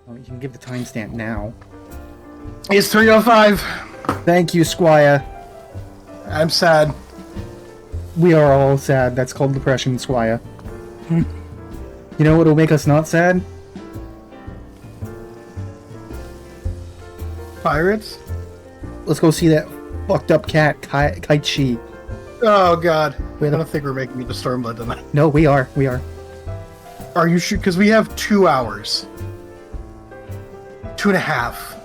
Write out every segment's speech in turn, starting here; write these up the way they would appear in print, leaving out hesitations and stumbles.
Well, you can give the timestamp now. It's 3:05. Thank you, Squire. I'm sad. We are all sad. That's called depression, Squire. You know what'll make us not sad? Pirates? Let's go see that fucked up cat, Kaichi. Oh god. Wait, I don't think we're making it to Stormblood tonight. No, we are. We are. Are you sure? Because we have 2 hours. 2.5.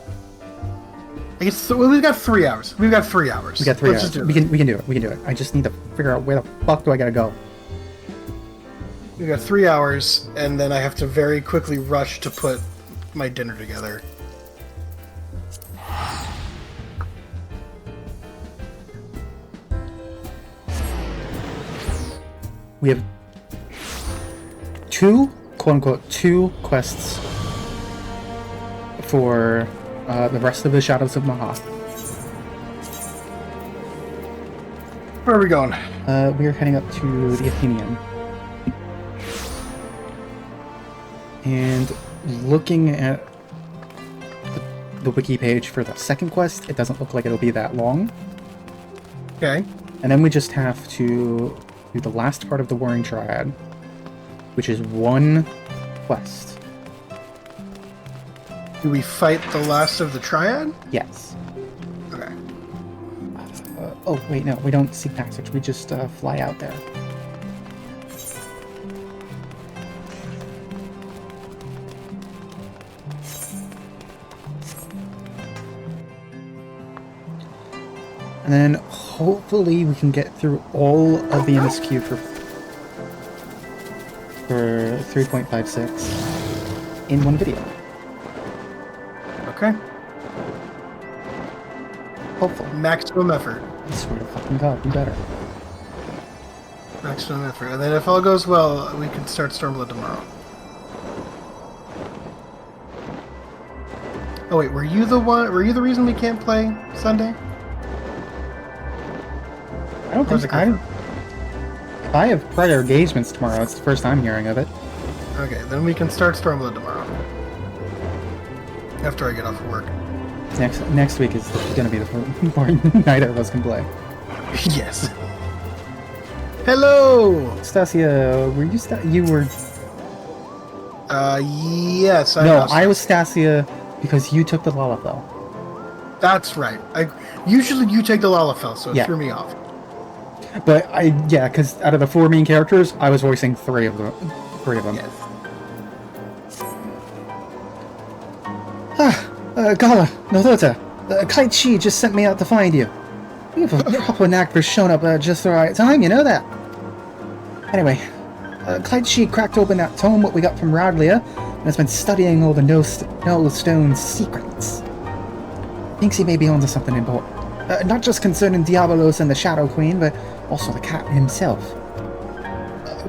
I guess well, we've got 3 hours. We've got 3 hours. We got 3 Let's hours. just do We can do it. We can do it. I just need to figure out where the fuck do I gotta go. We've got 3 hours, and then I have to very quickly rush to put my dinner together. We have two, quote-unquote, 2 quests for the rest of the Shadows of Maha. Where are we going? We are heading up to the Athenium. And looking at the wiki page for the second quest, it doesn't look like it'll be that long. Okay. And then we just have to do the last part of the Warring Triad, which is 1 quest. Do we fight the last of the Triad? Yes. Okay. Oh, wait, no, we don't seek passage. We just fly out there. And then hopefully we can get through all of the MSQ for 3.56 in one video. Okay. Hopefully. Maximum effort. I swear to fucking God, you better. Maximum effort. And then if all goes well, we can start Stormblood tomorrow. Oh wait, were you the reason we can't play Sunday? I don't think I have prior engagements tomorrow. It's the first I'm hearing of it. Okay, then we can start Stormblood tomorrow. After I get off of work. Next week is going to be the part neither of us can play. Yes. Hello! Stasia, were you you were... Yes. I was Stasia because you took the Lalafell. That's right. Usually you take the Lalafell, so it threw me off. But because out of the 4 main characters, I was voicing 3 of them. Yes. Gala, Nodota, Kaichi just sent me out to find you. You have a proper knack for showing up at just the right time, you know that? Anyway, Kaichi cracked open that tome what we got from Radlia, and has been studying all the no stone secrets. Thinks he may be onto something important. Not just concerning Diabolos and the Shadow Queen, but also the cat himself.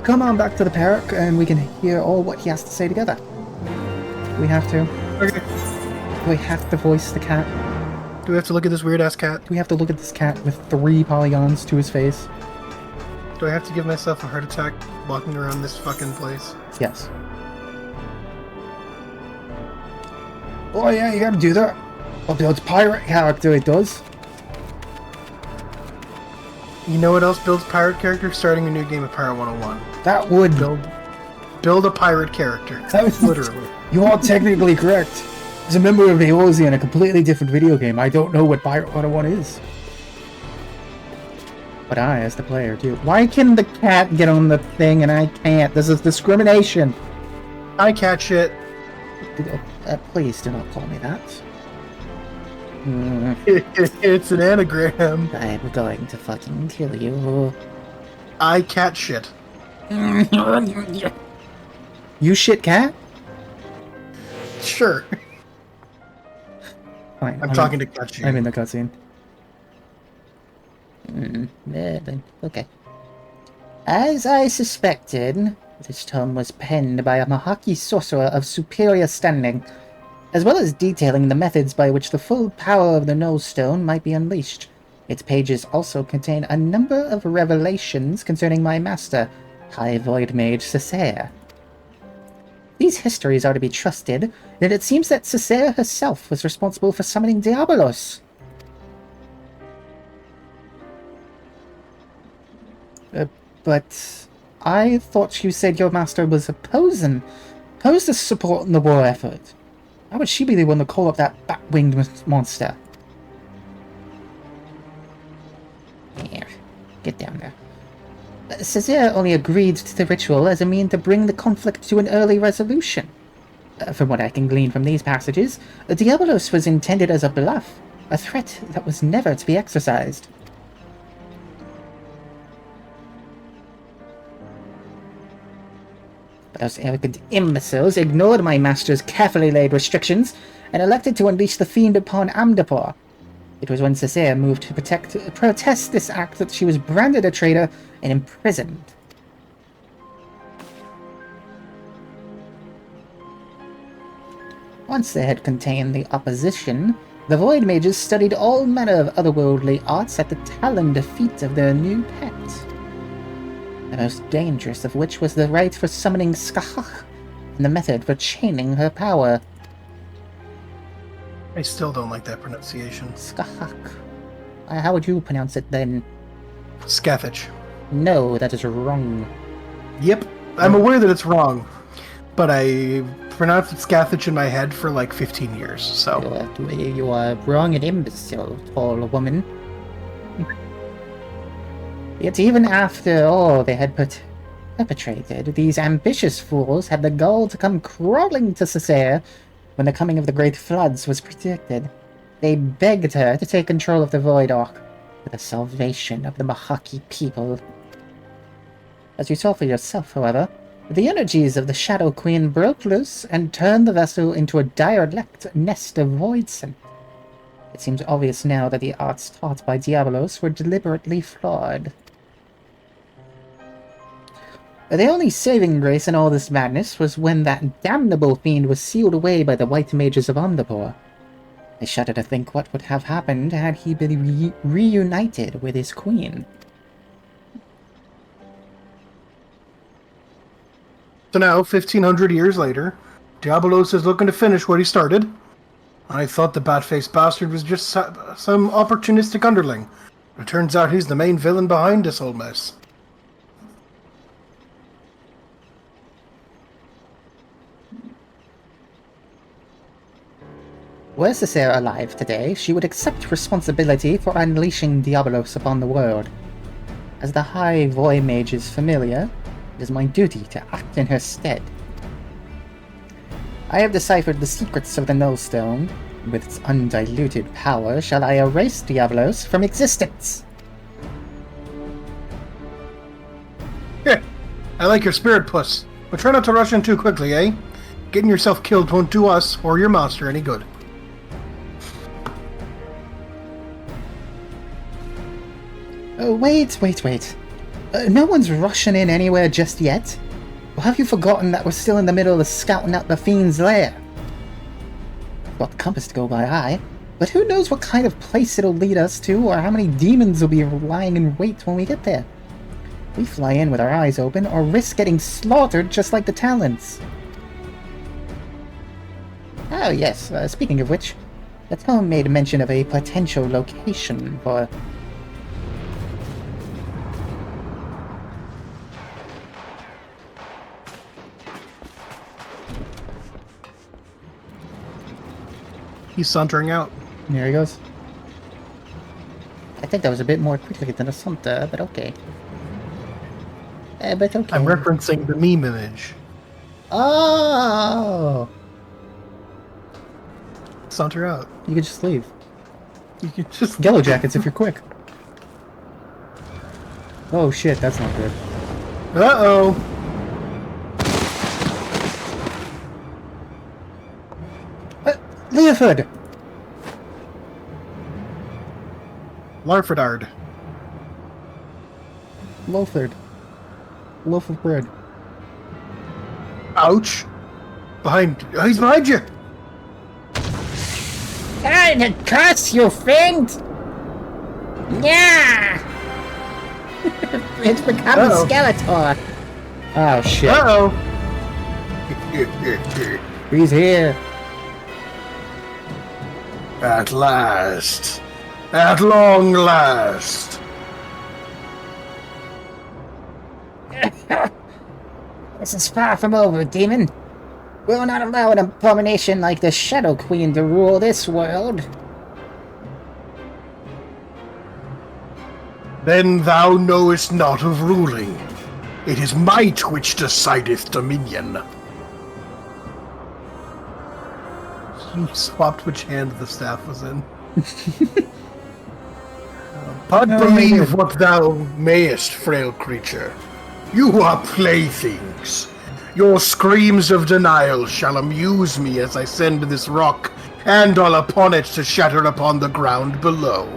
Come on back to the Parrot, and we can hear all what he has to say together. We have to. Okay. Do we have to voice the cat? Do we have to look at this weird-ass cat? Do we have to look at this cat with 3 polygons to his face? Do I have to give myself a heart attack walking around this fucking place? Yes. Oh yeah, you gotta do that. Well, builds pirate character, it does. You know what else builds pirate character? Starting a new game of Pirate 101. That would... Build a pirate character. That was literally. You are technically correct. As a member of Eorzea in a completely different video game, I don't know what Pirate 101 is. But I, as the player, do. Why can the cat get on the thing and I can't? This is discrimination. I catch it. Please do not call me that. It's an anagram. I'm going to fucking kill you. I cat shit. You shit cat? Sure. Fine, I'm talking to Kachi. I'm in the cutscene. Okay. As I suspected, this tome was penned by a Mahaki sorcerer of superior standing, as well as detailing the methods by which the full power of the Null Stone might be unleashed. Its pages also contain a number of revelations concerning my master, High Void Mage Cessair. these histories are to be trusted, then it seems that Cicera herself was responsible for summoning Diabolos. But I thought you said your master was opposed to supporting the war effort. How would she be the one to call up that bat-winged monster? Here, get down there. Cesare only agreed to the ritual as a mean to bring the conflict to an early resolution. From what I can glean from these passages, Diabolos was intended as a bluff, a threat that was never to be exercised. Those arrogant imbeciles ignored my master's carefully laid restrictions and elected to unleash the fiend upon Amdapor. It was when Cesare moved to protest this act that she was branded a traitor and imprisoned. Once they had contained the opposition, the Void Mages studied all manner of otherworldly arts at the taloned feet of their new pet. The most dangerous of which was the rite for summoning Skahach, and the method for chaining her power. I still don't like that pronunciation. Skahach. How would you pronounce it then? Scathach. No, that is wrong. Yep, I'm aware that it's wrong, but I pronounced it Scathach in my head for like 15 years, so... You are wrong and imbecile, tall woman. Yet even after all they had perpetrated, these ambitious fools had the gall to come crawling to Cesare when the coming of the Great Floods was predicted. They begged her to take control of the Void Ark for the salvation of the Mahaki people. As you saw for yourself, however, the energies of the Shadow Queen broke loose and turned the vessel into a derelict nest of void scent. It seems obvious now that the arts taught by Diabolos were deliberately flawed. The only saving grace in all this madness was when that damnable fiend was sealed away by the White Mages of Amdapor. I shudder to think what would have happened had he been reunited with his queen. So now, 1500 years later, Diabolos is looking to finish what he started. I thought the bat-faced bastard was just some opportunistic underling. It turns out he's the main villain behind this whole mess. Were Cesare alive today, she would accept responsibility for unleashing Diabolos upon the world. As the High Void Mage's familiar, it is my duty to act in her stead. I have deciphered the secrets of the Nullstone. With its undiluted power, shall I erase Diabolos from existence? Here, I like your spirit, Puss, but try not to rush in too quickly, eh? Getting yourself killed won't do us or your master any good. Wait. No one's rushing in anywhere just yet. Or have you forgotten that we're still in the middle of scouting out the fiend's lair? Got the compass to go by eye, but who knows what kind of place it'll lead us to, or how many demons will be lying in wait when we get there. We fly in with our eyes open, or risk getting slaughtered just like the Talons. Oh yes, speaking of which, the tome made mention of a potential location for... He's sauntering out. There he goes. I think that was a bit more quickly than a saunter, but okay. But okay. I'm referencing the meme image. Oh! Saunter out. You could just leave. You can just... Yellow jackets if you're quick. Oh shit, that's not good. Uh-oh. Leoford! Larfordard. Loaford. Loaf of bread. Ouch. He's behind you. Time to curse, you fiend! Yeah! It's becoming Uh-oh. Skeletor! Oh shit. Uh-oh. He's here. At last. At long last. This is far from over, demon. We'll not allow an abomination like the Shadow Queen to rule this world. Then thou knowest not of ruling. It is might which decideth dominion. He swapped which hand the staff was in. But believe what thou mayest, frail creature. You are playthings. Your screams of denial shall amuse me as I send this rock and all upon it to shatter upon the ground below.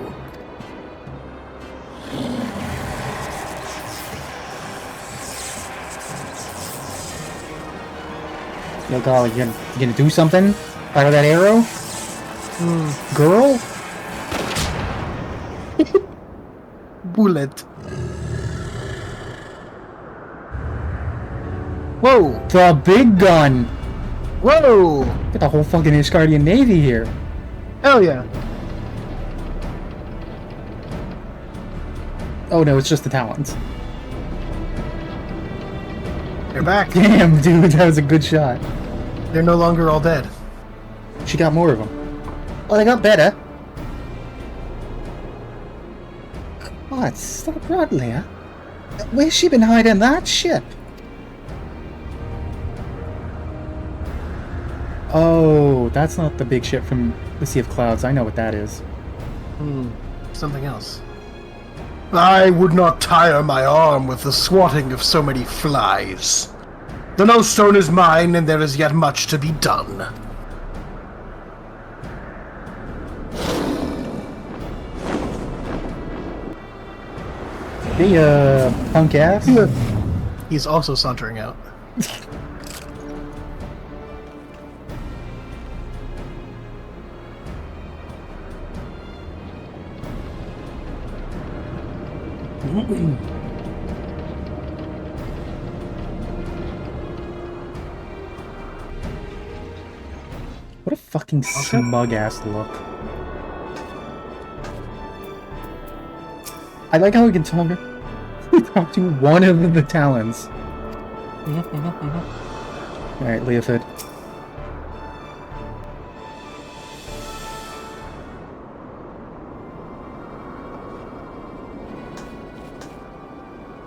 Yo, golly, you gonna do something? Fire that arrow? Girl? Bullet. Whoa! The big gun! Whoa! Get the whole fucking Ishgardian Navy here. Hell yeah. Oh no, it's just the Talons. They're back. Damn, dude, that was a good shot. They're no longer all dead. She got more of them. Well, they got better. What? Stop Rodley, huh? Where's she been hiding that ship? Oh, that's not the big ship from the Sea of Clouds. I know what that is. Something else. I would not tire my arm with the swatting of so many flies. The no stone is mine, and there is yet much to be done. Hey, punk ass. He's also sauntering out. What a fucking smug ass look. I like how we can talk to one of the Talons. Alright, Leofid.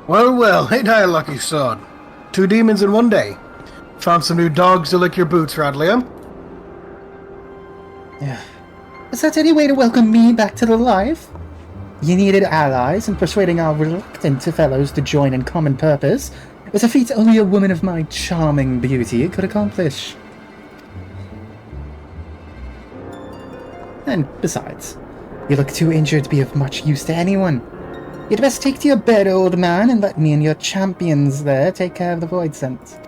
Well, well, ain't I a lucky son? 2 demons in one day. Found some new dogs to lick your boots, Radlia. Yeah. Is that any way to welcome me back to the life? You needed allies, and persuading our reluctant fellows to join in common purpose was a feat only a woman of my charming beauty could accomplish. And besides, you look too injured to be of much use to anyone. You'd best take to your bed, old man, and let me and your champions there take care of the void scent.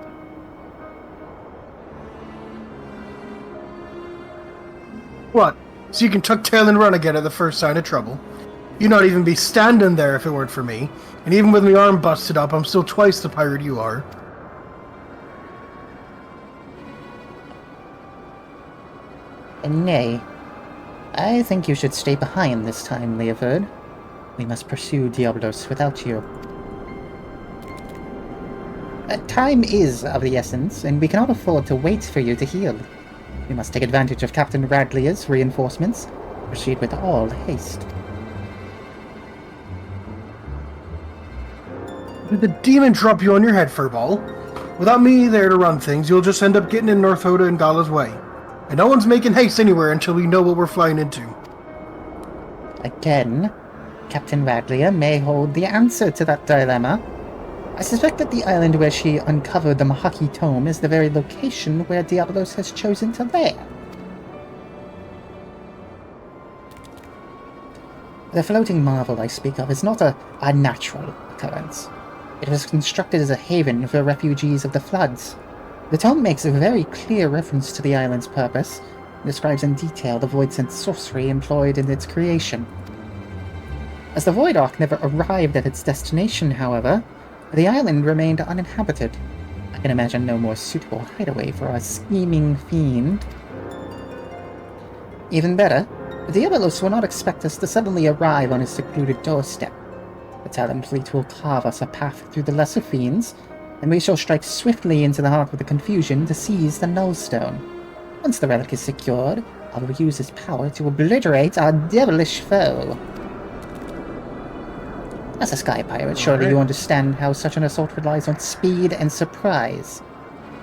What? So you can tuck tail and run again at the first sign of trouble? You'd not even be standing there if it weren't for me. And even with my arm busted up, I'm still twice the pirate you are. Nay. I think you should stay behind this time, Leoford. We must pursue Diablos without you. Time is of the essence, and we cannot afford to wait for you to heal. We must take advantage of Captain Radley's reinforcements. Proceed with all haste. Did the demon drop you on your head, Furball? Without me there to run things, you'll just end up getting in North Hoda and Gala's way. And no one's making haste anywhere until we know what we're flying into. Again, Captain Radley may hold the answer to that dilemma. I suspect that the island where she uncovered the Mahaki Tome is the very location where Diablos has chosen to lair. The floating marvel I speak of is not a natural occurrence. It was constructed as a haven for refugees of the floods. The tome makes a very clear reference to the island's purpose, and describes in detail the void-sent sorcery employed in its creation. As the Void Ark never arrived at its destination, however, the island remained uninhabited, a I can imagine no more suitable hideaway for our scheming fiend. Even better, Diabolos will not expect us to suddenly arrive on his secluded doorstep. The Talon fleet will carve us a path through the lesser fiends, and we shall strike swiftly into the heart of the confusion to seize the Nullstone. Once the relic is secured, I will use its power to obliterate our devilish foe. As a sky pirate, surely you understand how such an assault relies on speed and surprise.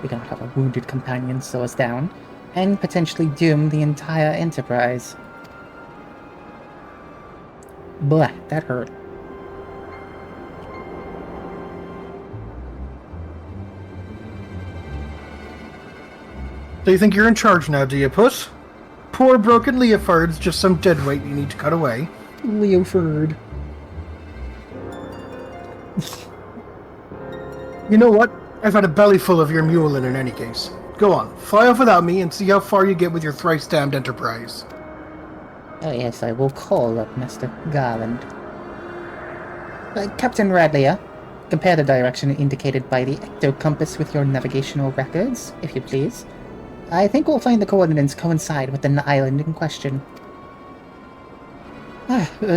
We cannot have a wounded companion slow us down, and potentially doom the entire Enterprise. Blah, that hurt. So you think you're in charge now, do you, Puss? Poor broken Leofard's just some dead weight you need to cut away. Leofard. You know what? I've had a belly full of your mulin in any case. Go on, fly off without me and see how far you get with your thrice-damned Enterprise. Oh yes, I will call up Mr. Garland. Captain Radley, compare the direction indicated by the ectocompass with your navigational records, if you please. I think we'll find the coordinates coincide with the island in question.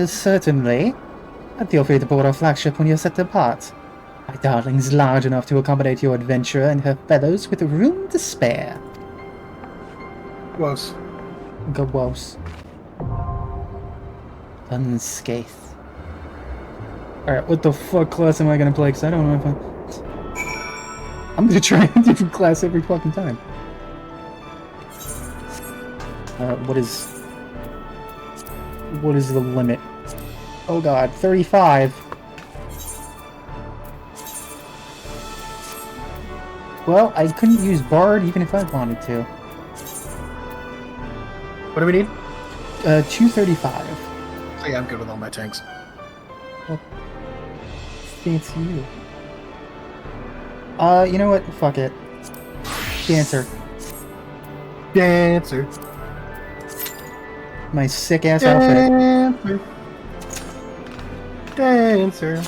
Certainly. Feel free to board our flagship when you're set to depart. My darling's large enough to accommodate your adventurer and her fellows with room to spare. Close. Gawos. Unscathed. Alright, what the fuck class am I gonna play? Because I don't know if I'm gonna try a different class every fucking time. What is the limit? Oh god, 35. Well, I couldn't use Bard even if I wanted to. What do we need? 235. Oh, yeah, I'm good with all my tanks. Well, fancy you. You know what? Fuck it. Dancer. Dancer. My sick-ass outfit. Dancer. Dancer.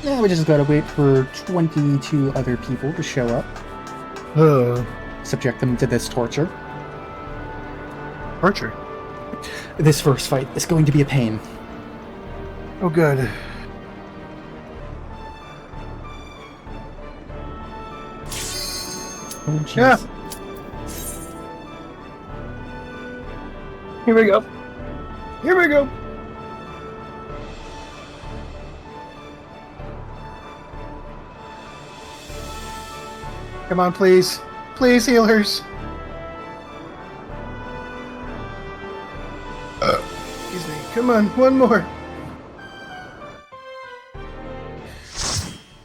Yeah, we just gotta wait for 22 other people to show up. Subject them to this torture. Torture? This first fight is going to be a pain. Oh, good. Oh, jeez. Yeah. Here we go. Here we go. Come on, please. Please, healers. Excuse me. Come on, one more.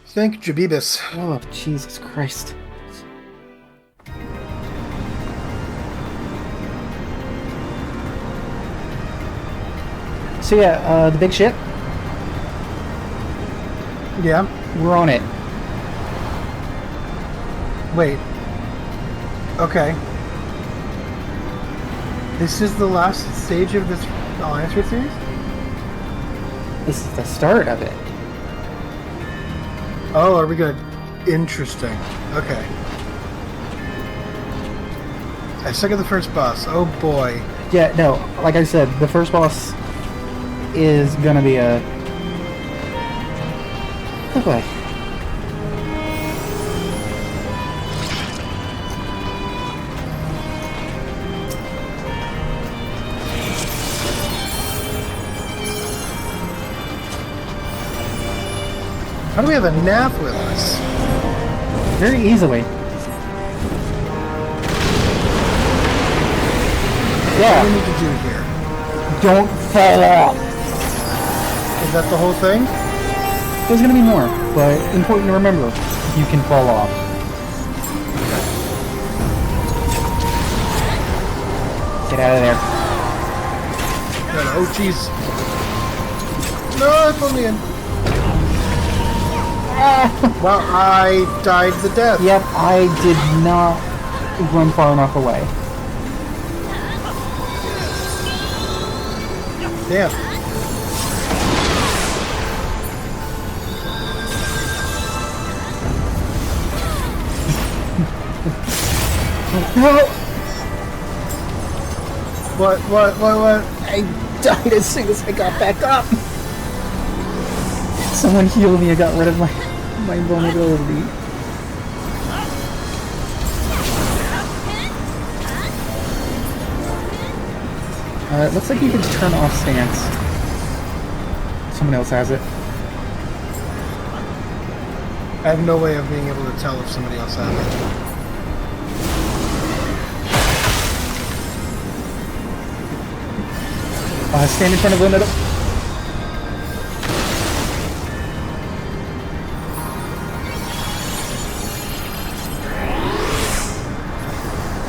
Thank Jabibis. Oh, Jesus Christ. So yeah, the big ship, Yeah. we're on it. Wait. Okay. This is the last stage of this Alliance series? This is the start of it. Oh, are we gonna... Interesting. Okay. I suck at the first boss. Oh boy. Yeah, no, like I said, the first boss is gonna be a... Oh boy. How do we have a nap with us? Very easily. What do Yeah, we need to do here? don't fall off. Is that the whole thing? There's gonna be more, but important to remember, you can fall off. Get out of there. No, no. Oh, jeez. No, pull me in. Well, I died the death. Yep, I did not run far enough away. Damn. No! What? I died as soon as I got back up! Someone heal me, I got rid of my vulnerability. It looks like you can turn off stance. Someone else has it. I have no way of being able to tell if somebody else has it. Stand in front of the window.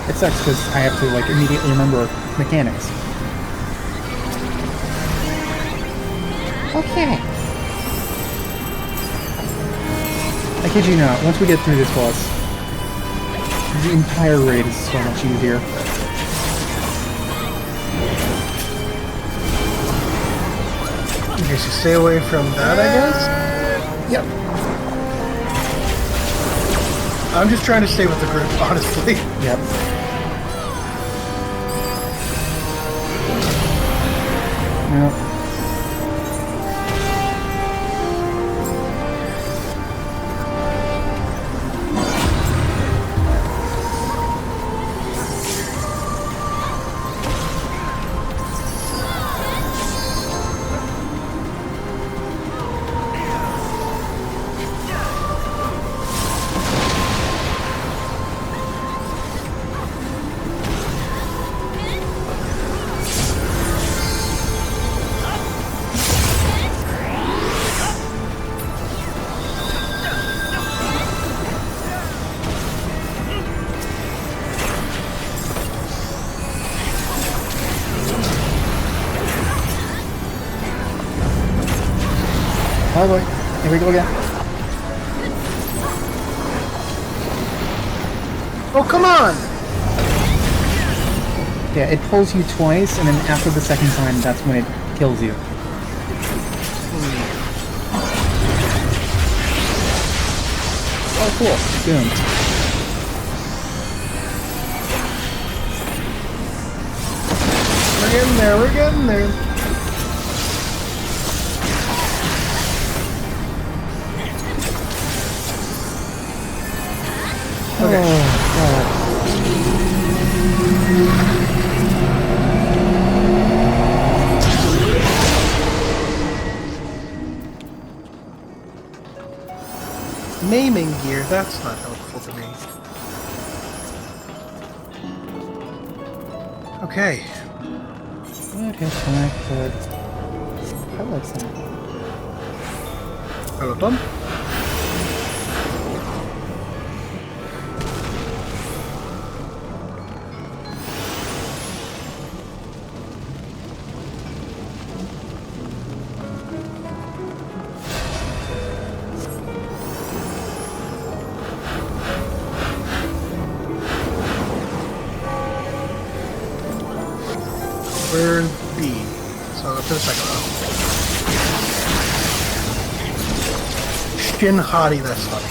It sucks because I have to like immediately remember mechanics. Okay. I kid you not, once we get through this boss, the entire raid is so much easier. Okay, so stay away from that, I guess? Yep. I'm just trying to stay with the group, honestly. Yep. Yep. Oh boy, here we go again. Oh, come on! Yeah, it pulls you twice, and then after the second time, that's when it kills you. Oh, cool. Doomed. We're getting there, we're getting there. Okay. Oh, God. Maiming gear, that's not helpful to me. Okay. What is connected? How looks that? Hello, Tom. We're in B, so to the second round. Shin Hottie, that's funny.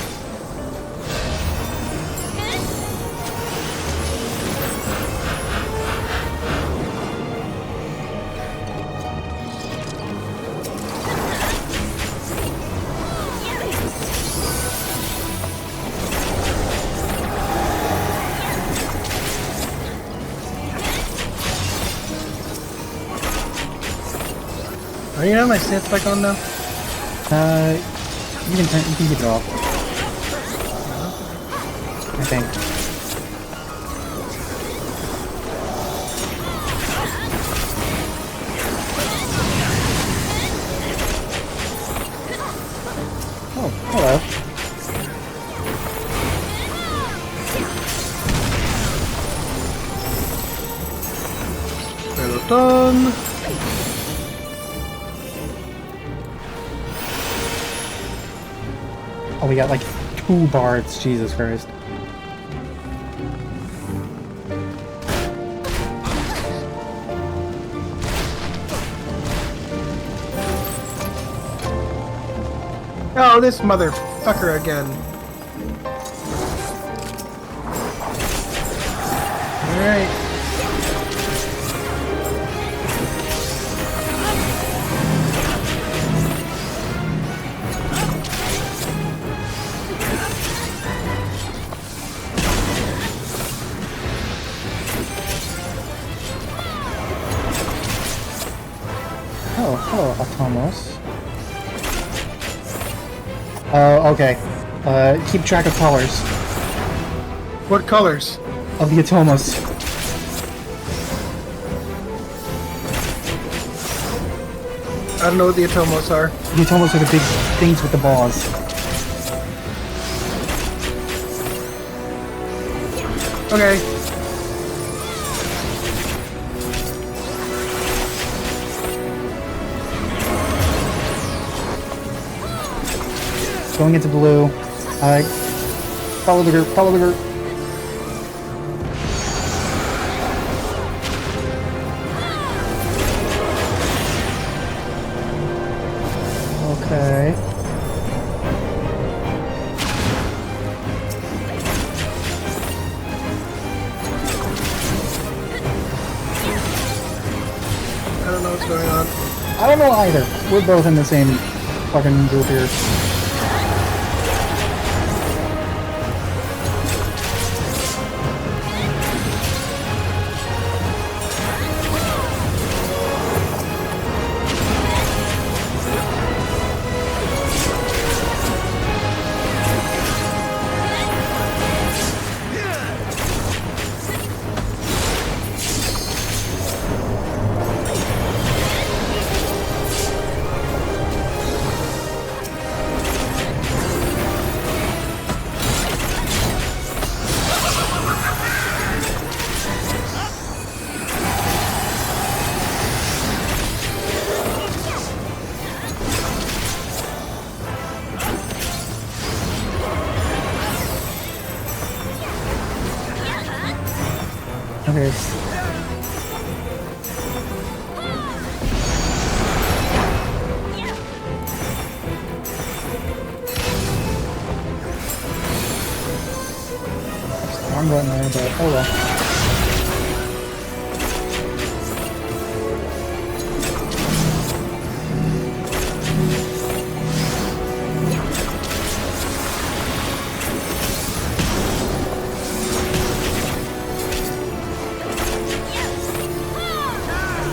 Are you have my stance back on now? You can keep it off. I think. Oh, hello. Well done. Oh, we got like 2 bards. Jesus Christ. Oh, this motherfucker again. Alright. Oh, hello, Atomos. Oh, okay. Keep track of colors What colors? of the Atomos. I don't know what the Atomos are. The Atomos are the big things with the balls. Okay. Going into blue. Follow the group, follow the group. Okay. I don't know what's going on. I don't know either. We're both in the same fucking group here. Okay. Wrong button there, but oh well.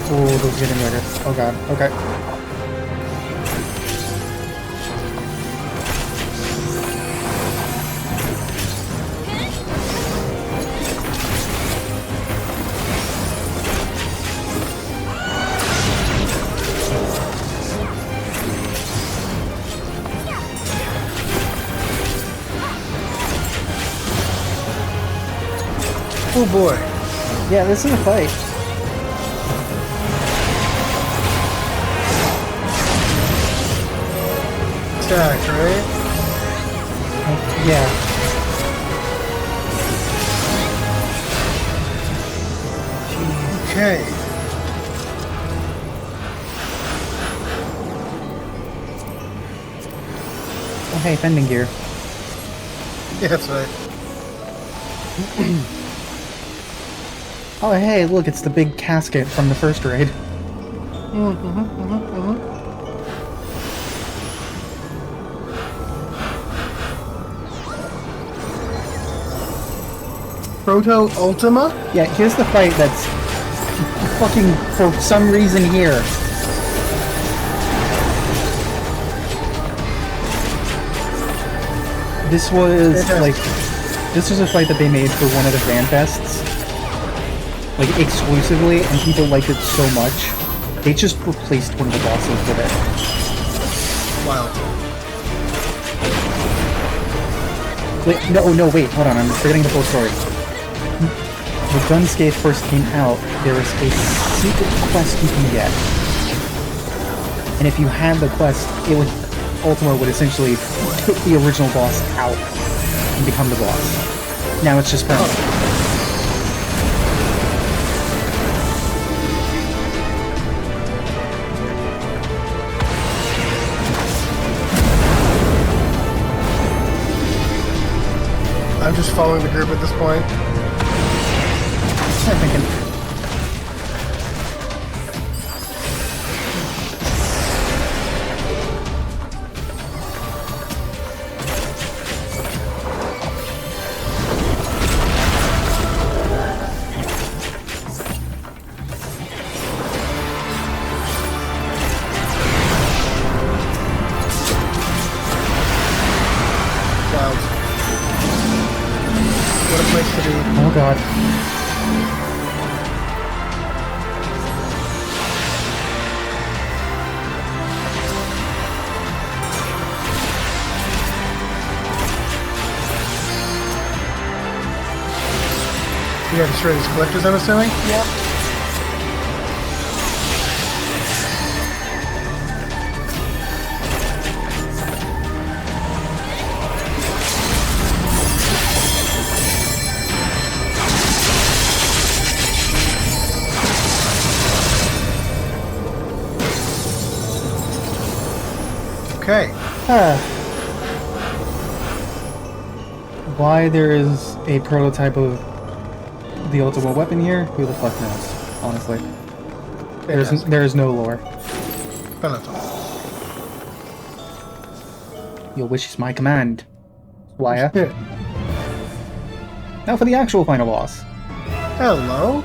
Oh, those are getting murdered. Oh god, okay. Oh boy. Yeah, this is a fight. Attack, right? Yeah. Okay. Oh hey, bending gear. Yeah, that's right. Oh hey, look, it's the big casket from the first raid. Proto Ultima? Yeah, here's the fight that's fucking, for some reason, here. This was, like, this was a fight that they made for one of the fan fests. Like, exclusively, and people liked it so much, they just replaced one of the bosses with it. Wow. Wait, no, wait, hold on, I'm forgetting the full story. When Gunscape first came out, there was a secret quest you can get. And if you had the quest, it would, Ultima would essentially put the original boss out and become the boss. Now it's just permanent. I'm just following the group at this point. I'm thinking. Clouds. What a place to be. Oh god. You gotta destroy these collectors, I'm assuming? Yep. Okay. Why there is a prototype of the ultimate weapon here? Who the fuck knows? Honestly, there is no lore. Peloton. Your wish is my command, Squire. Now for the actual final boss. Hello.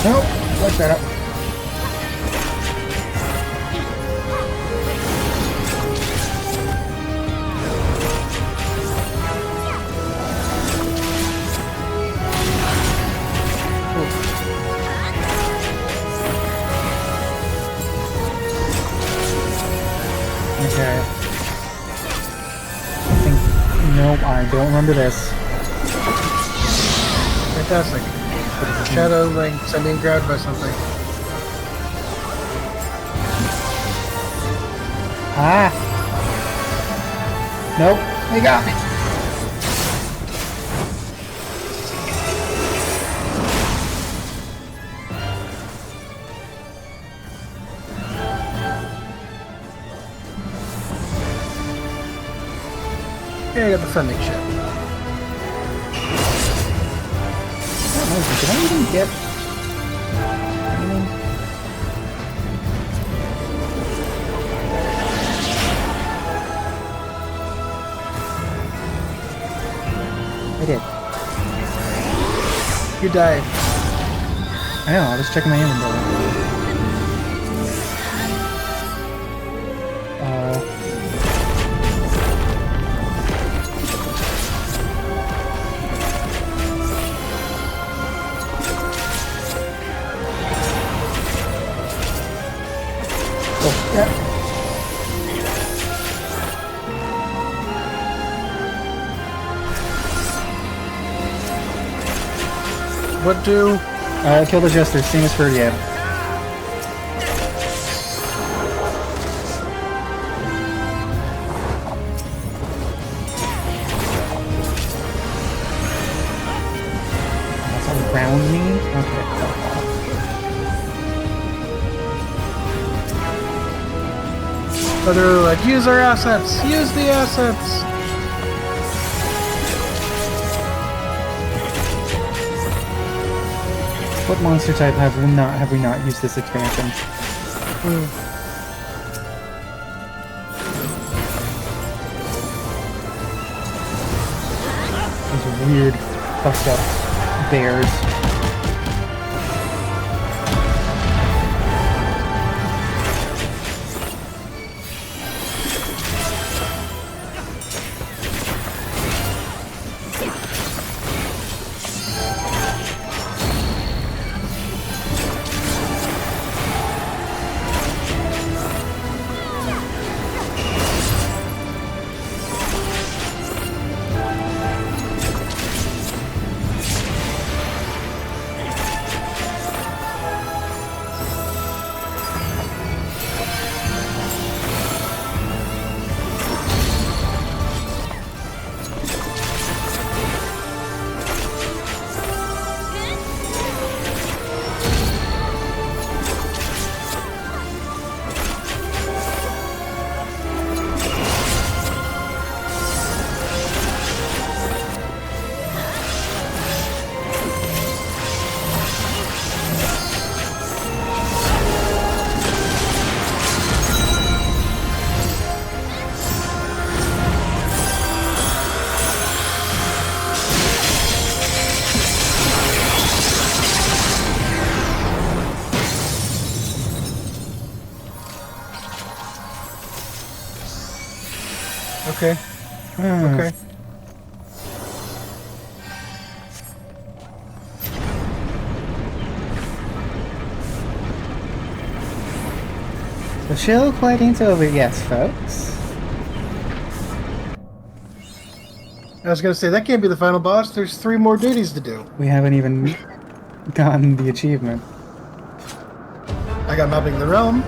Nope, fuck that up. Okay. I think... Nope, I don't remember this. Fantastic. Shadow Links. I'm being grabbed by something. Ah! Nope, they got me. Yeah, I got the funding ship. Did I even get anything? I did. You died. I know, I was checking my inventory. Oh, yeah. What do? Kill the Jester, same as for yeah. That's around me? Okay. So they're like, use our assets! Use the assets! What monster type have we not used this expansion? weird, fucked up bears. Okay. Okay. The show quite ain't over yet, folks. I was gonna say, that can't be the final boss. There's 3 more duties to do. We haven't even gotten the achievement. I got Mapping the Realm.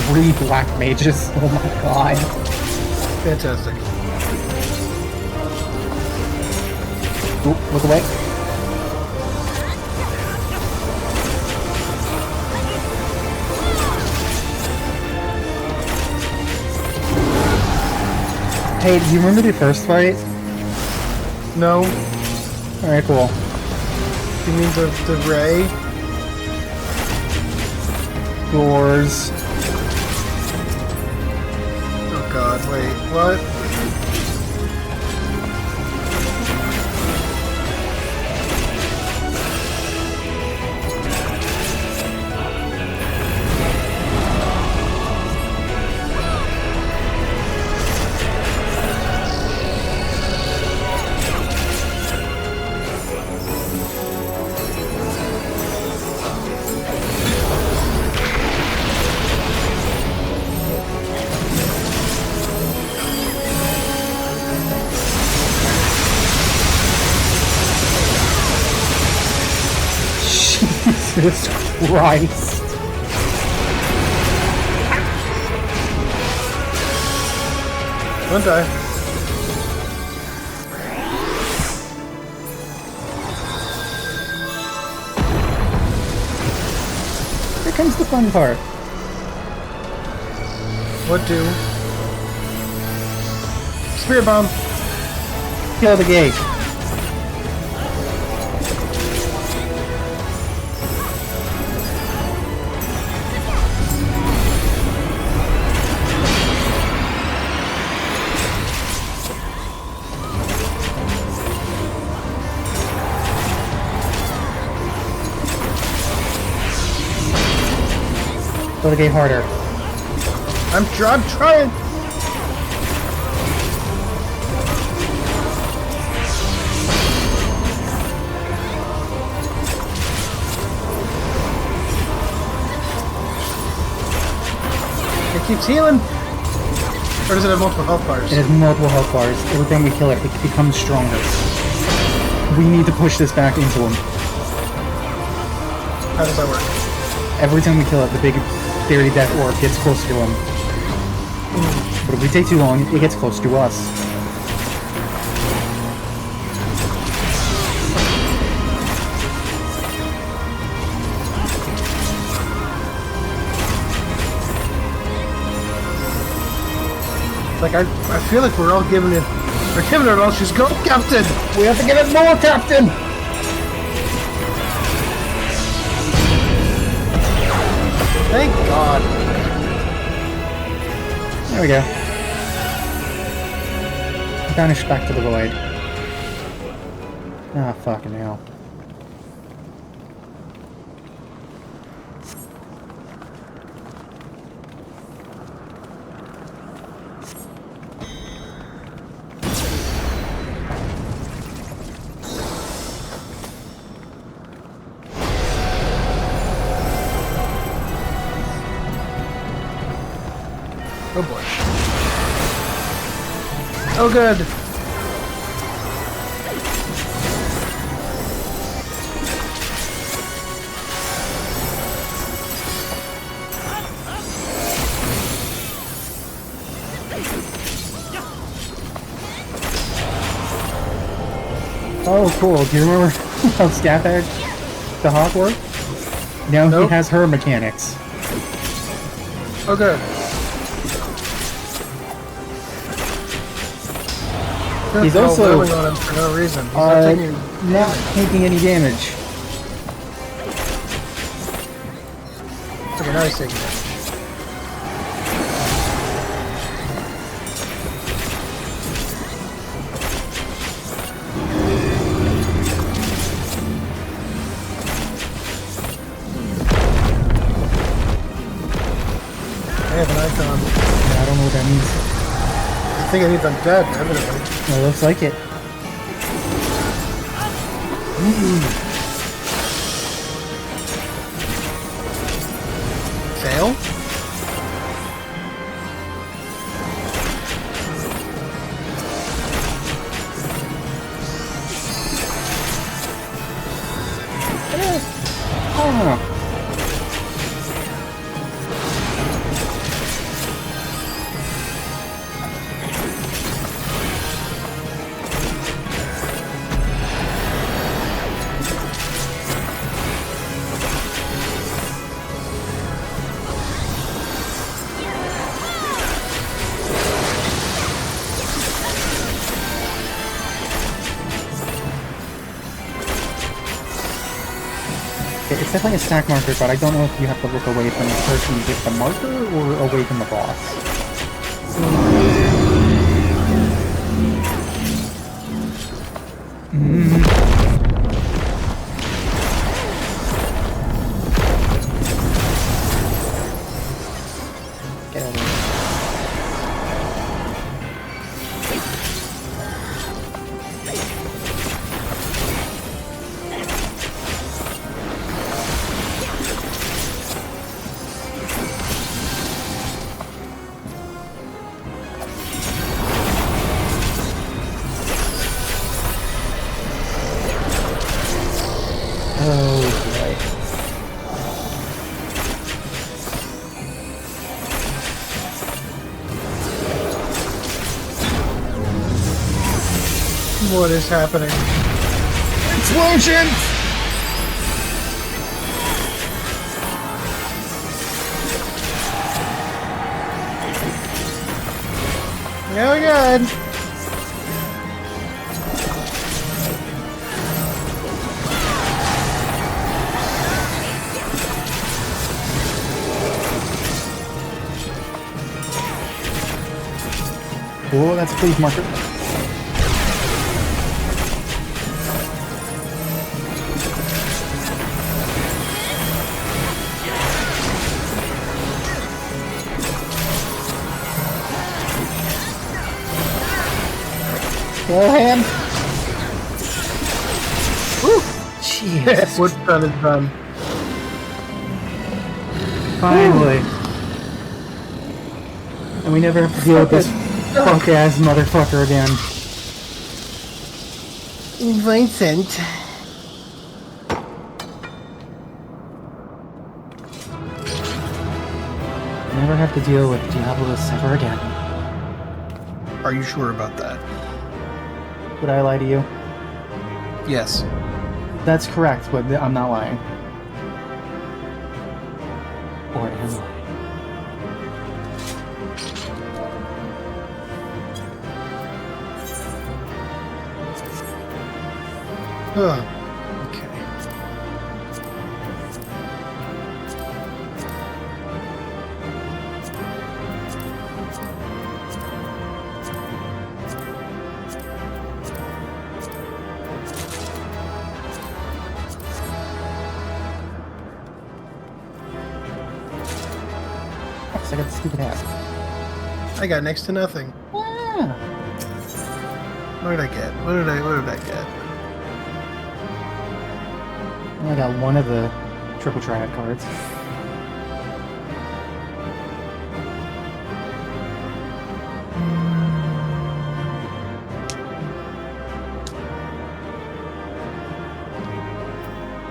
Three black mages. Oh my god. Fantastic. Oop, look away. Hey, do you remember the first fight? No. Alright, cool. You mean the Ray? Doors. Oh god, wait, what? Jesus Christ. Don't die. Here comes the fun part. What do? Spirit Bomb! Kill the gate. Kill the gate harder. I'm trying! It keeps healing! Or does it have multiple health bars? It has multiple health bars. Every time we kill it, it becomes stronger. We need to push this back into him. How does that work? Every time we kill it, the big Fairy Death Orc gets closer to him. But if we take too long, it gets close to us. Like, I feel like we're giving it all. She's go, Captain! We have to give it more, Captain! Thank God. There we go. Vanish back to the void. Ah, fucking hell. Oh boy. Oh good. Oh, cool. Do you remember how Scaphead the Hawk worked? Now Nope. he has her mechanics. Oh good. He's They're all also wailing on him for no reason. He's not taking not taking any damage. Okay, now he's taking it. I have an icon. Yeah, I don't know what that means. I think it means I'm dead, evidently. Well, it looks like it. Fail? Oh. It's definitely a stack marker, but I don't know if you have to look away from the person with the marker or away from the boss. Get over here. Oh boy. What is happening? Explosion! Oh god! Oh, that's a please marker. Go ahead. Woo! Jeez. What's done is done. Finally. And we never have to deal with this punk ass motherfucker again. Vincent. Never have to deal with Diablos ever again. Are you sure about that? Would I lie to you? Yes. That's correct, but I'm not lying. Or am I? Okay. Yes, I got the stupid hat. I got next to nothing. Ah, What did I get? What did I get? I only got one of the triple triad cards.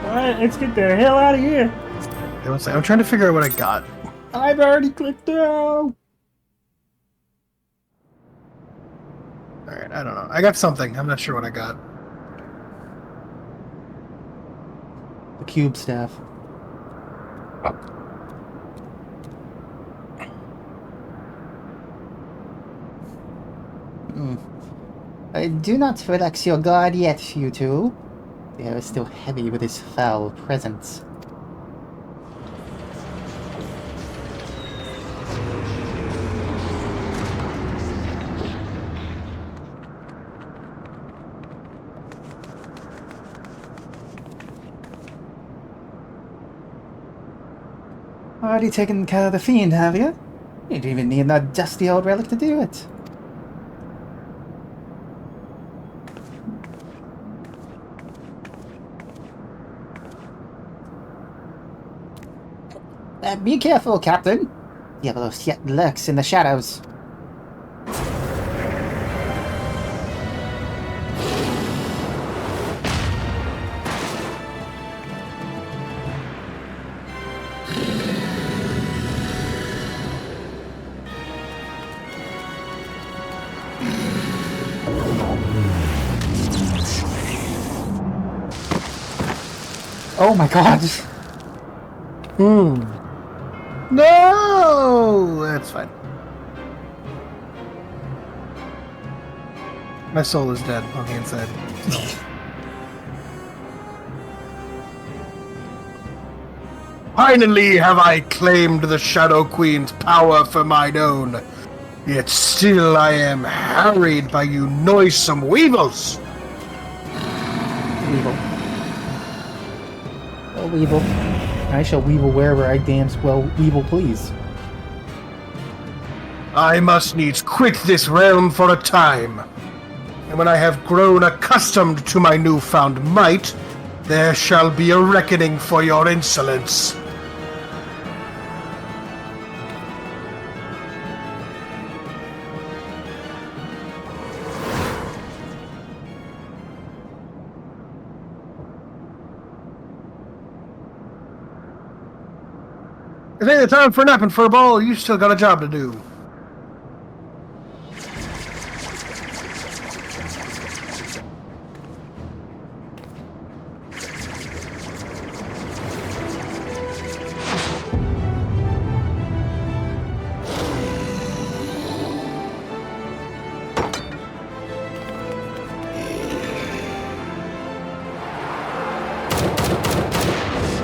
Alright, let's get the hell out of here. I'm trying to figure out what I got. I've already clicked through. Alright, I don't know. I got something. I'm not sure what I got. The cube staff. Do not relax your guard yet, you two. The air is still heavy with his foul presence. Already taken care of the fiend, have you? You don't even need that dusty old relic to do it. Be careful, Captain. Diablos yet lurks in the shadows. Oh my god! No! That's fine. My soul is dead on the inside. Finally have I claimed the Shadow Queen's power for mine own. Yet still I am harried by you noisome weevils. Weevil. Oh, Weevil. I shall weevil wherever I damn well weevil please. I must needs quit this realm for a time. And when I have grown accustomed to my newfound might, there shall be a reckoning for your insolence. It ain't the time for napping, Furball. You still got a job to do.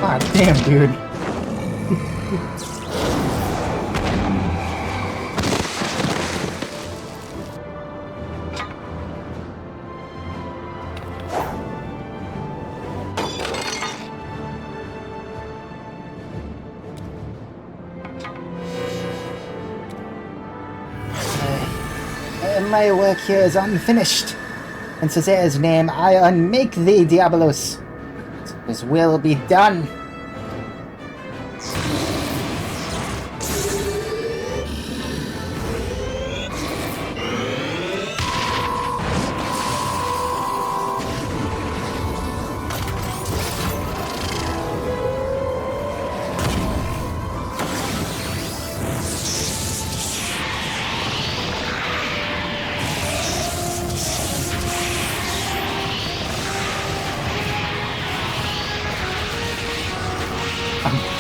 Ah, damn, dude. My work here is unfinished. In Cesar's name, I unmake thee, Diabolos. His will be done.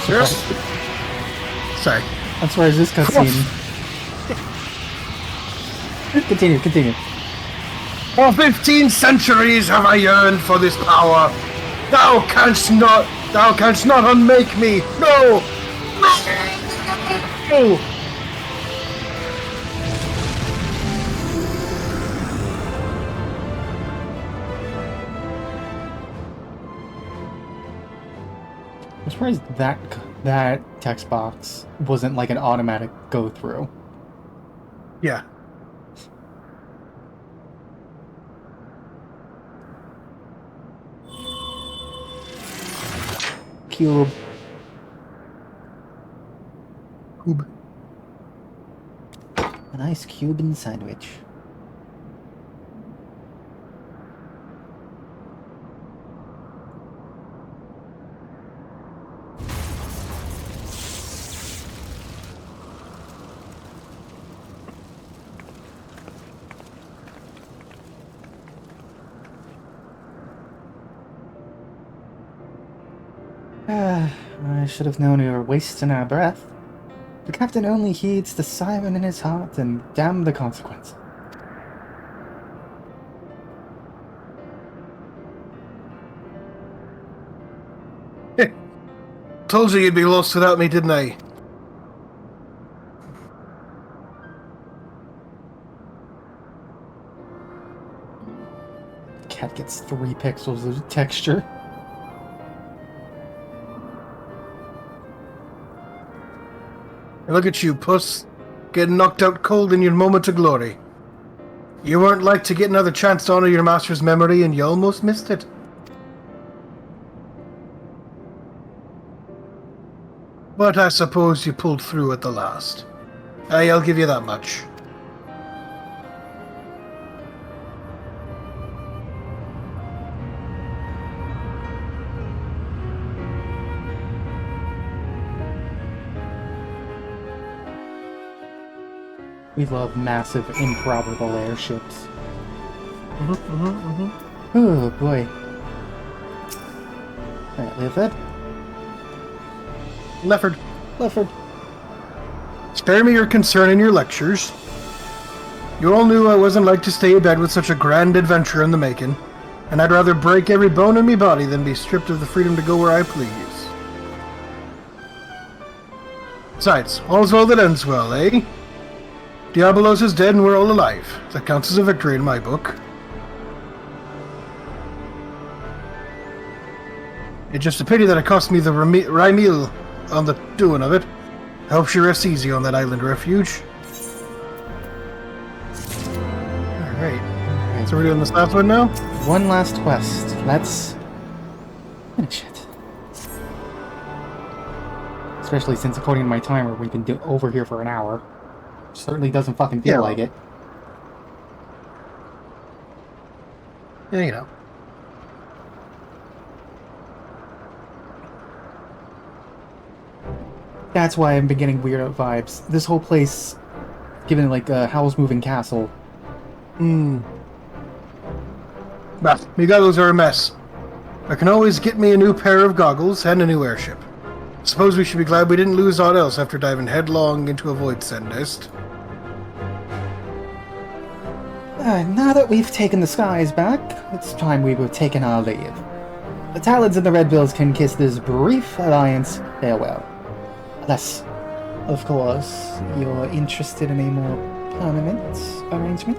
Yes? Sorry. I'm sorry, is this cutscene? Continue. For 15 centuries have I yearned for this power. Thou canst not unmake me. No! No! I'm surprised that text box wasn't like an automatic go through. Yeah. Cube. Cube. A nice Cuban sandwich. I should have known we were wasting our breath. The captain only heeds the siren in his heart, and damn the consequence. Told you you'd be lost without me, didn't I? Cat gets 3 pixels of texture. Look at you, puss. Getting knocked out cold in your moment of glory. You weren't like to get another chance to honor your master's memory, and you almost missed it. But I suppose you pulled through at the last. I'll give you that much. We love massive, improbable airships. Oh boy. Alright, Leofed. Lefford. Spare me your concern in your lectures. You all knew I wasn't like to stay in bed with such a grand adventure in the making, and I'd rather break every bone in me body than be stripped of the freedom to go where I please. Besides, all's well that ends well, eh? Diabolos is dead and we're all alive. That counts as a victory in my book. It's just a pity that it cost me the Rymil on the doing of it. I hope she rests easy on that island refuge. Alright. So we're doing this last one now? One last quest. Let's finish it. Especially since, according to my timer, we've been over here for an hour. Certainly doesn't fucking feel like it. Yeah, you know. That's why I'm beginning weirdo vibes. This whole place, given like Howl's Moving Castle. Well, me goggles are a mess. I can always get me a new pair of goggles and a new airship. Suppose we should be glad we didn't lose aught else after diving headlong into a void send nest. Now that we've taken the skies back, it's time we were taking our leave. The Talons and the Red Bills can kiss this brief alliance farewell. Unless, of course, you're interested in a more permanent arrangement.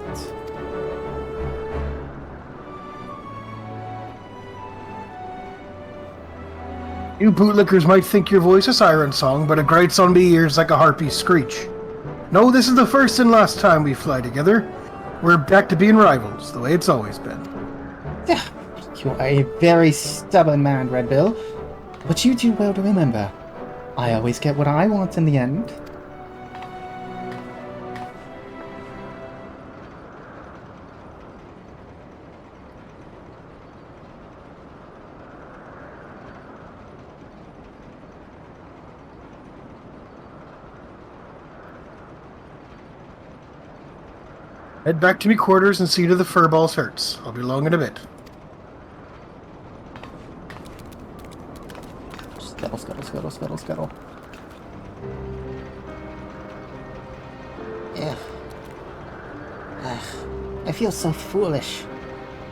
You bootlickers might think your voice a siren song, but it grates on me ears like a harpy's screech. No, this is the first and last time we fly together. We're back to being rivals, the way it's always been. You're a very stubborn man, Red Bill. But you do well to remember. I always get what I want in the end. Head back to me quarters and see to the furballs hurts. I'll be along in a bit. Scuttle, scuttle, scuttle, scuttle, scuttle. Ugh. I feel so foolish.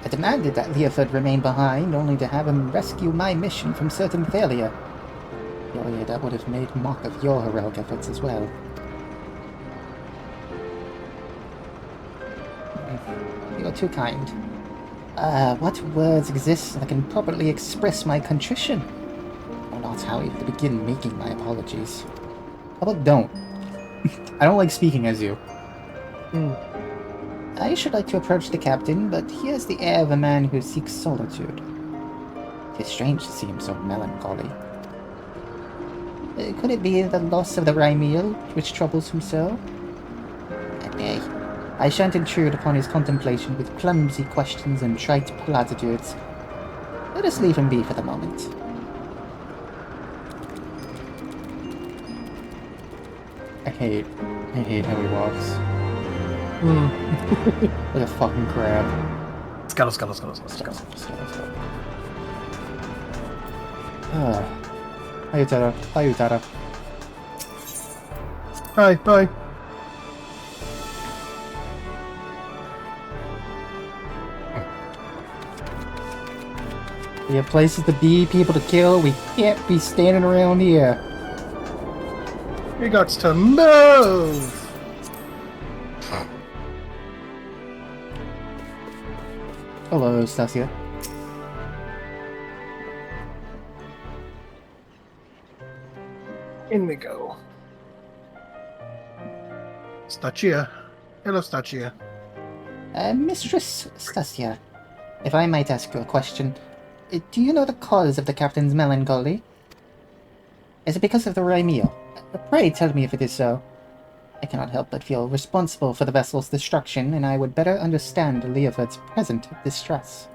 I demanded that Leoford remain behind, only to have him rescue my mission from certain failure. Surely that would have made mock of your heroic efforts as well. You're too kind. What words exist that can properly express my contrition? I don't know how even to begin making my apologies. How about don't? I don't like speaking as you. I should like to approach the captain, but he has the air of a man who seeks solitude. It is strange to see him so melancholy. Could it be the loss of the Rhymeal which troubles him so? Nay, I shan't intrude upon his contemplation with clumsy questions and trite platitudes. Let us leave him be for the moment. I hate how he walks. Like a fucking crab. Scuttle. Hi, Tara. Hi, Tara. Hi. We have places to be, people to kill. We can't be standing around here. We got to move! Hello, Stasia. In we go. Stacia. Hello, Stacia. Mistress Stasia, if I might ask you a question, do you know the cause of the captain's melancholy? Is it because of the Rhymeal? Pray tell me if it is so. I cannot help but feel responsible for the vessel's destruction, and I would better understand Leoford's present distress.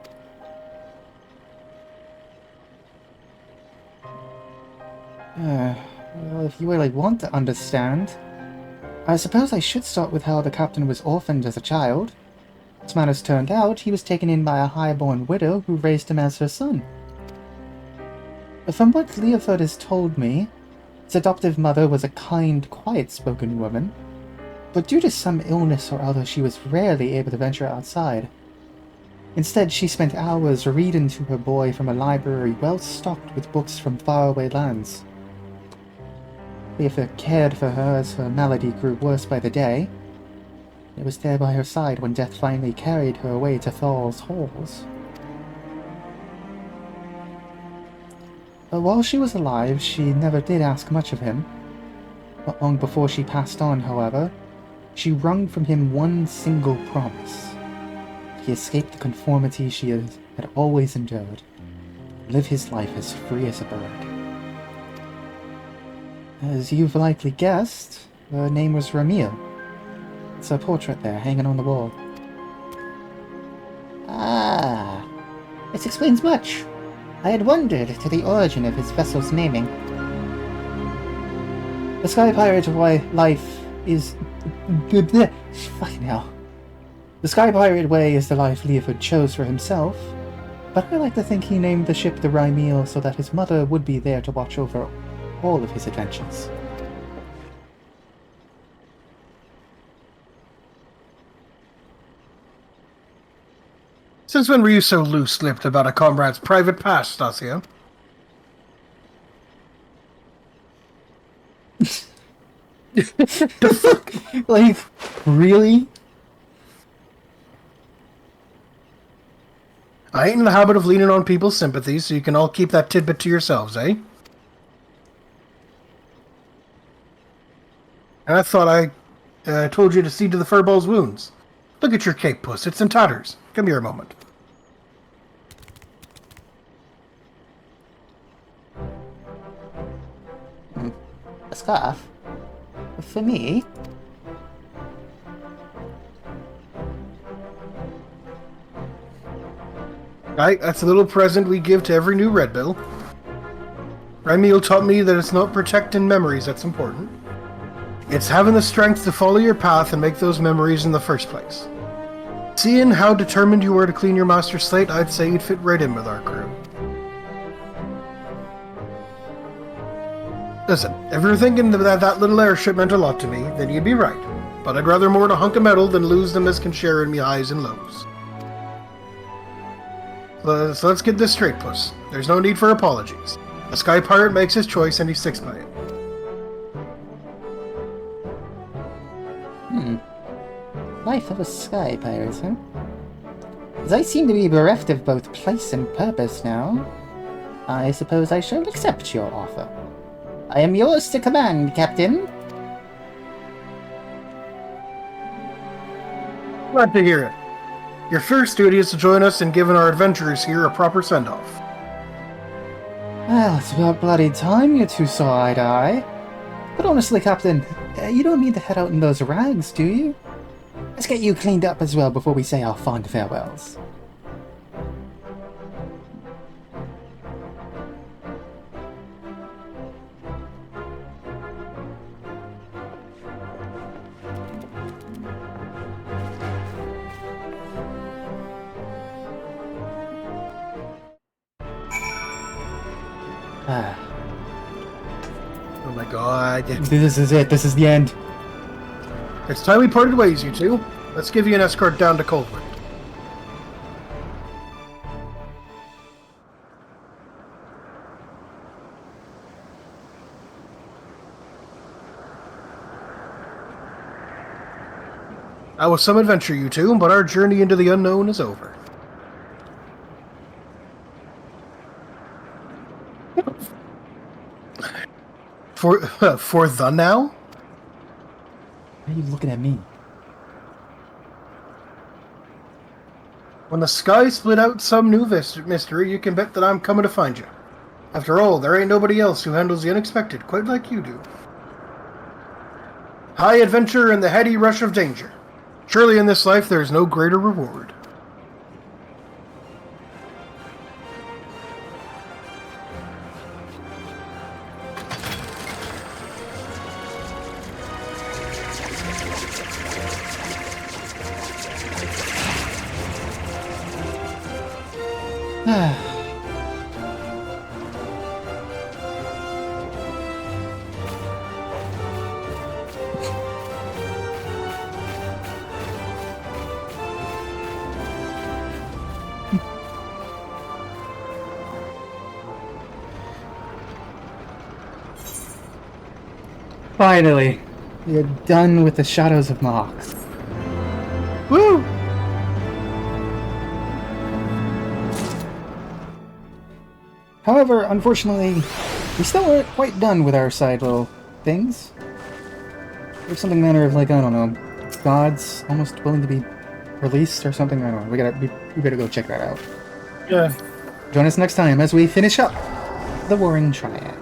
Well, if you really want to understand, I suppose I should start with how the captain was orphaned as a child. As matters turned out, he was taken in by a high-born widow who raised him as her son. From what Leoford has told me, his adoptive mother was a kind, quiet-spoken woman, but due to some illness or other, she was rarely able to venture outside. Instead, she spent hours reading to her boy from a library well-stocked with books from faraway lands. Leoford cared for her as her malady grew worse by the day. It was there by her side when death finally carried her away to Thal's halls. But while she was alive, she never did ask much of him. Not long before she passed on, however, she wrung from him one single promise. He escaped the conformity she had always endured, live his life as free as a bird. As you've likely guessed, her name was Rhymeal. It's her portrait there, hanging on the wall. Ah, this explains much. I had wondered to the origin of his vessel's naming. The Sky Pirate life is good. Fucking hell. The Sky Pirate way is the life Leoford chose for himself, but I like to think he named the ship the Rhymeal so that his mother would be there to watch over all of his adventures. Since when were you so loose-lipped about a comrade's private past, Stasia? The fuck? Like, really? I ain't in the habit of leaning on people's sympathy, so you can all keep that tidbit to yourselves, eh? And I thought I told you to see to the furball's wounds. Look at your cape, puss. It's in tatters. Come here a moment. A scarf? For me? Right, that's a little present we give to every new Red Bill. Rhymeal taught me that it's not protecting memories that's important. It's having the strength to follow your path and make those memories in the first place. Seeing how determined you were to clean your master's slate, I'd say you'd fit right in with our crew. Listen, if you're thinking that little airship meant a lot to me, then you'd be right. But I'd rather mourn a hunk of metal than lose them as can share in me highs and lows. So let's get this straight, Puss. There's no need for apologies. The Sky Pirate makes his choice and he sticks by it. Life of a sky pirate, huh? As I seem to be bereft of both place and purpose now, I suppose I shall accept your offer. I am yours to command, Captain. Glad to hear it. Your first duty is to join us in giving our adventurers here a proper send-off. Well, it's about bloody time you two saw eye to eye. But honestly, Captain, you don't need to head out in those rags, do you? Let's get you cleaned up as well before we say our fond farewells. Oh my god. This is it. This is the end. It's time we parted ways, you two. Let's give you an escort down to Coldwood. That was some adventure, you two, but our journey into the unknown is over. For the now? Why are you looking at me? When the sky split out some new mystery, you can bet that I'm coming to find you. After all, there ain't nobody else who handles the unexpected quite like you do. High adventure and the heady rush of danger. Surely in this life there is no greater reward. Finally, you're done with the Shadows of Mox. Woo! However, unfortunately, we still aren't quite done with our side little things. There's something matter of, like, I don't know, gods almost willing to be released or something. I don't know. We better go check that out. Yeah. Join us next time as we finish up the Warring Triad.